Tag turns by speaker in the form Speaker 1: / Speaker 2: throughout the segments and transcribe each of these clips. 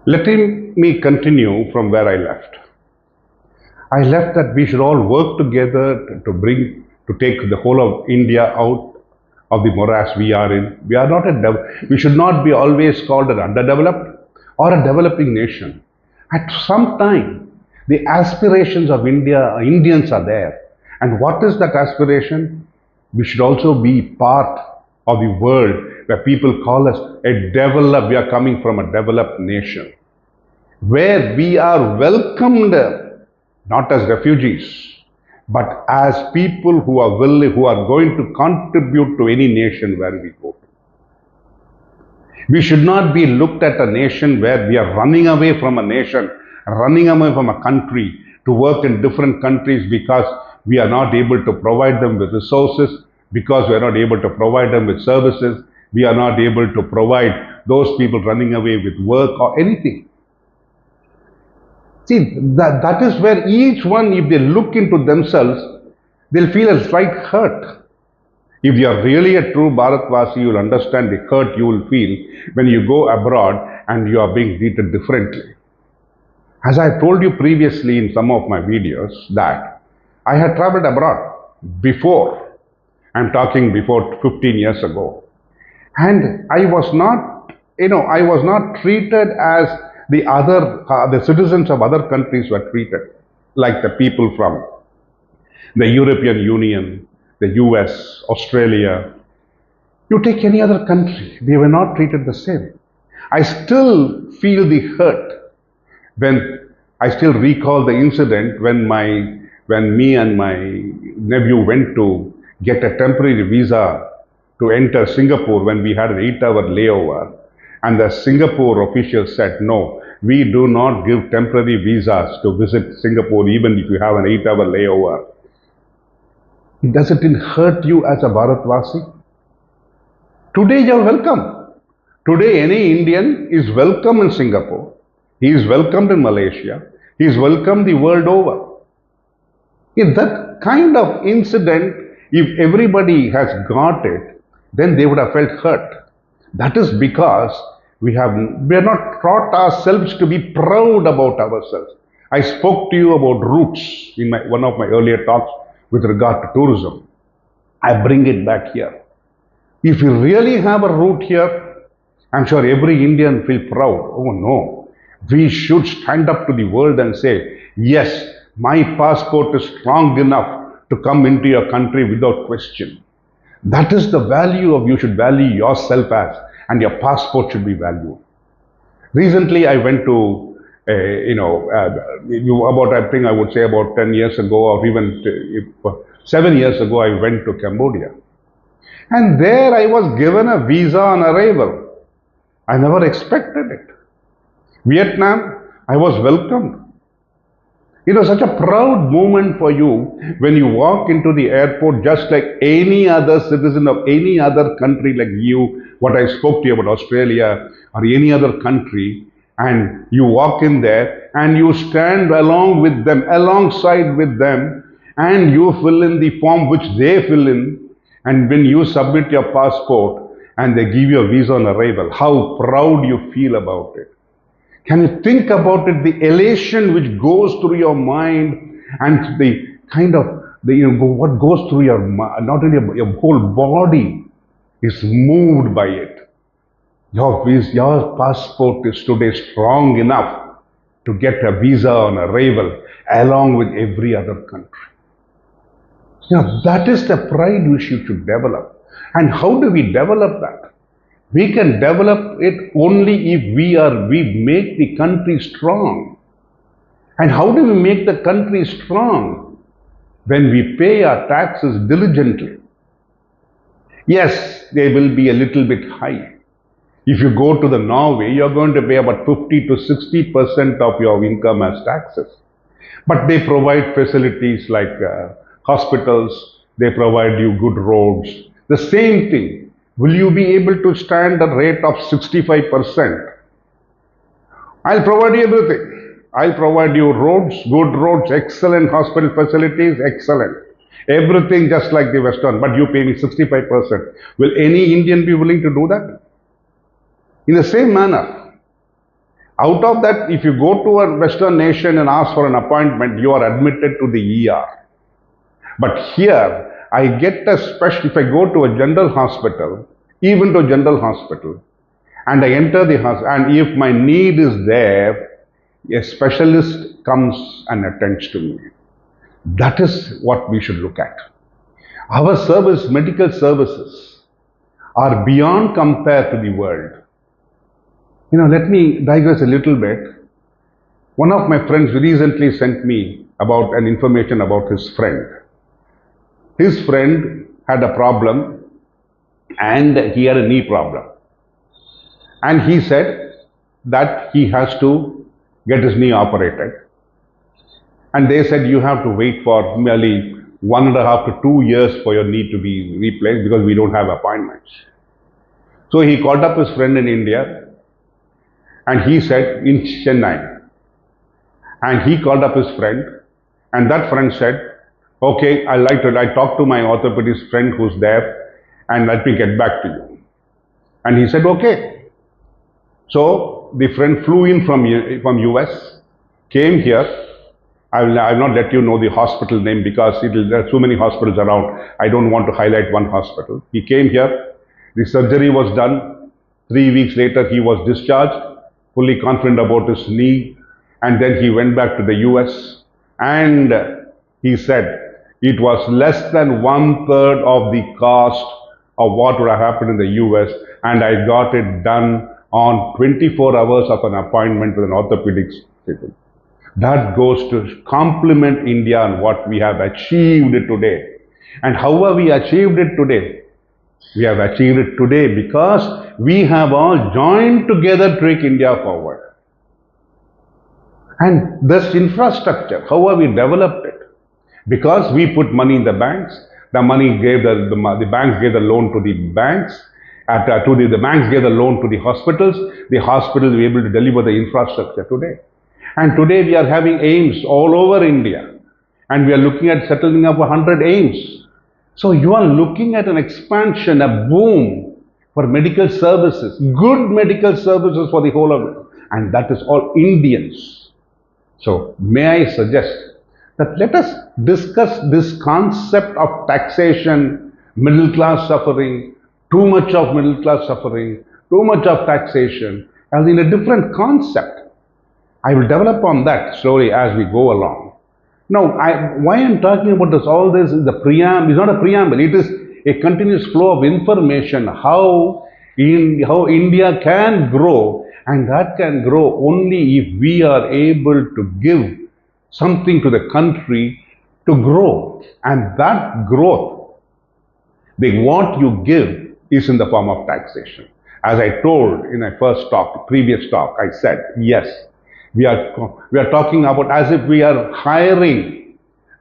Speaker 1: Me continue from where I left. I left that we should all work together to take the whole of India out of the morass we are in. We should not be always called an underdeveloped or a developing nation. At some time, the aspirations of Indians are there. And what is that aspiration? We should also be part of the world where people call us we are coming from a developed nation, where we are welcomed not as refugees, but as people who are going to contribute to any nation where we go. We should not be looked at a nation where we are running away from a nation, running away from a country to work in different countries because we are not able to provide them with resources, because we are not able to provide them with services, we are not able to provide those people running away with work or anything. See, that is where each one, if they look into themselves, they'll feel a slight hurt. If you are really a true Bharatvasi, you will understand the hurt you will feel when you go abroad and you are being treated differently. As I told you previously in some of my videos that I had traveled abroad before. I'm talking before 15 years ago. And I was not treated as the citizens of other countries were treated, like the people from the European Union, the US, Australia. You take any other country, they were not treated the same. I still feel the hurt when I still recall the incident when me and my nephew went to get a temporary visa to enter Singapore when we had an 8-hour layover. And the Singapore officials said, no, we do not give temporary visas to visit Singapore even if you have an 8-hour layover. Does it hurt you as a Bharatvasi? Today you are welcome. Today any Indian is welcome in Singapore. He is welcomed in Malaysia. He is welcomed the world over. If that kind of incident, if everybody has got it, then they would have felt hurt. That is because we are not taught ourselves to be proud about ourselves. I spoke to you about roots in one of my earlier talks with regard to tourism. I bring it back here. If you really have a root here, I'm sure every Indian feel proud. Oh no, we should stand up to the world and say, yes, my passport is strong enough to come into your country without question. That is the value of you should value yourself as, and your passport should be valued. Recently, I went to, I think I would say about 10 years ago, or even 7 years ago, I went to Cambodia. And there I was given a visa on arrival. I never expected it. Vietnam, I was welcomed. It was such a proud moment for you when you walk into the airport just like any other citizen of any other country like you, what I spoke to you about Australia or any other country, and you walk in there and you stand alongside with them, and you fill in the form which they fill in, and when you submit your passport and they give you a visa on arrival, how proud you feel about it. Can you think about it, the elation which goes through your mind and the kind of, what goes through your mind, not only your whole body is moved by it. Your passport is today strong enough to get a visa on arrival along with every other country. That is the pride which you should develop. And how do we develop that? We can develop it only if we make the country strong. And how do we make the country strong? When we pay our taxes diligently. Yes, they will be a little bit high. If you go to the Norway, you're going to pay about 50 to 60% of your income as taxes. But they provide facilities like hospitals, they provide you good roads. The same thing. Will you be able to stand a rate of 65%? I'll provide you everything. I'll provide you roads, good roads, excellent hospital facilities, excellent. Everything just like the Western, but you pay me 65%. Will any Indian be willing to do that? In the same manner, Out of that, if you go to a Western nation and ask for an appointment, you are admitted to the ER. But here, I get a special, if I go to a general hospital, even to a general hospital, and I enter the hospital, and if my need is there, a specialist comes and attends to me. That is what we should look at. Our service, medical services, are beyond compare to the world. Let me digress a little bit. One of my friends recently sent me about an information about his friend. His friend had a problem and he had a knee problem. And he said that he has to get his knee operated. And they said you have to wait for merely 1.5 to 2 years for your knee to be replaced because we don't have appointments. So he called up his friend in India and he said in Chennai. And he called up his friend and that friend said, okay, I talked to my orthopedist friend who's there and let me get back to you. And he said, okay. So the friend flew in from US, came here. I will not let you know the hospital name because there are so many hospitals around. I don't want to highlight one hospital. He came here. The surgery was done. 3 weeks later, he was discharged, fully confident about his knee. And then he went back to the US and he said it was less than 1/3 of the cost of what would have happened in the US, and I got it done on 24 hours of an appointment with an orthopedic surgeon. That goes to compliment India on what we have achieved today. And how have we achieved it today? We have achieved it today because we have all joined together to take India forward. And this infrastructure, how have we developed it? Because we put money in the banks, the money gave the banks gave the loan to the banks, the banks gave the loan to the hospitals were able to deliver the infrastructure today. And today we are having AIIMS all over India. And we are looking at settling up 100 AIIMS. So you are looking at an expansion, a boom for medical services, good medical services for the whole of it. And that is all Indians. So may I suggest that let us discuss this concept of taxation, middle class suffering, too much of middle class suffering, too much of taxation, as in a different concept. I will develop on that slowly as we go along. Now, why I'm talking about all this is the preamble. It's not a preamble. It is a continuous flow of information. How India can grow, and that can grow only if we are able to give something to the country to grow. And that growth, what you give, is in the form of taxation. As I told in my previous talk, I said yes. We are talking about as if we are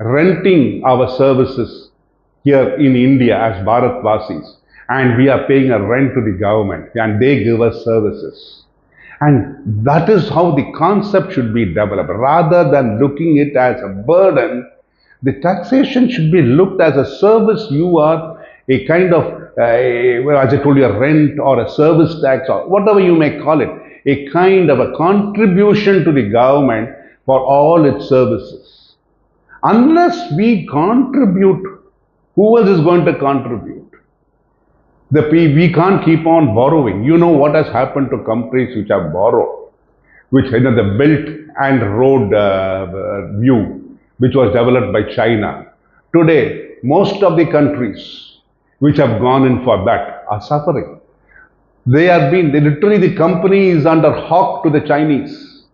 Speaker 1: renting our services here in India as Bharatvasis, and we are paying a rent to the government and they give us services. And that is how the concept should be developed. Rather than looking it as a burden, the taxation should be looked as a service. You are a kind of, as I told you, a rent or a service tax or whatever you may call it, a kind of a contribution to the government for all its services. Unless we contribute, who else is going to contribute? We can't keep on borrowing. You know what has happened to countries which have borrowed, which the Belt and Road view, which was developed by China. Today, most of the countries which have gone in for that are suffering. Literally the company is under hock to the Chinese.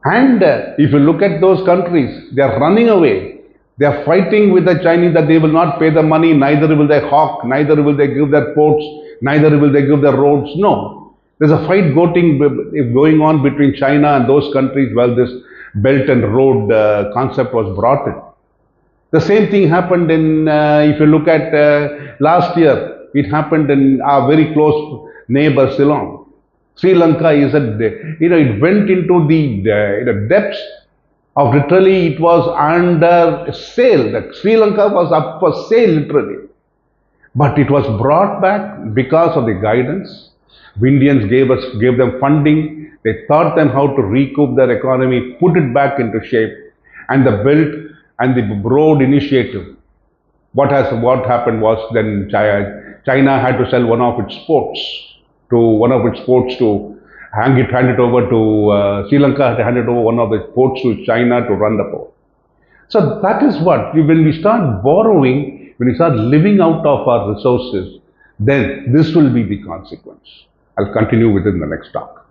Speaker 1: And if you look at those countries, they are running away. They are fighting with the Chinese that they will not pay the money, neither will they hawk, neither will they give their ports, neither will they give their roads. No. There's a fight going on between China and those countries while this Belt and Road concept was brought in. The same thing happened if you look at last year, it happened in our very close neighbor Ceylon. Sri Lanka is it went into the depths of literally it was under sale. That Sri Lanka was up for sale literally. But it was brought back because of the guidance. Indians gave them funding, They taught them how to recoup their economy, put it back into shape, and the Belt and the Road Initiative. What happened was then China had to sell one of its ports to hand it over to Sri Lanka, had to hand it over one of the ports to China to run the port. So that is what, when we start borrowing, when we start living out of our resources, then this will be the consequence. I'll continue within the next talk.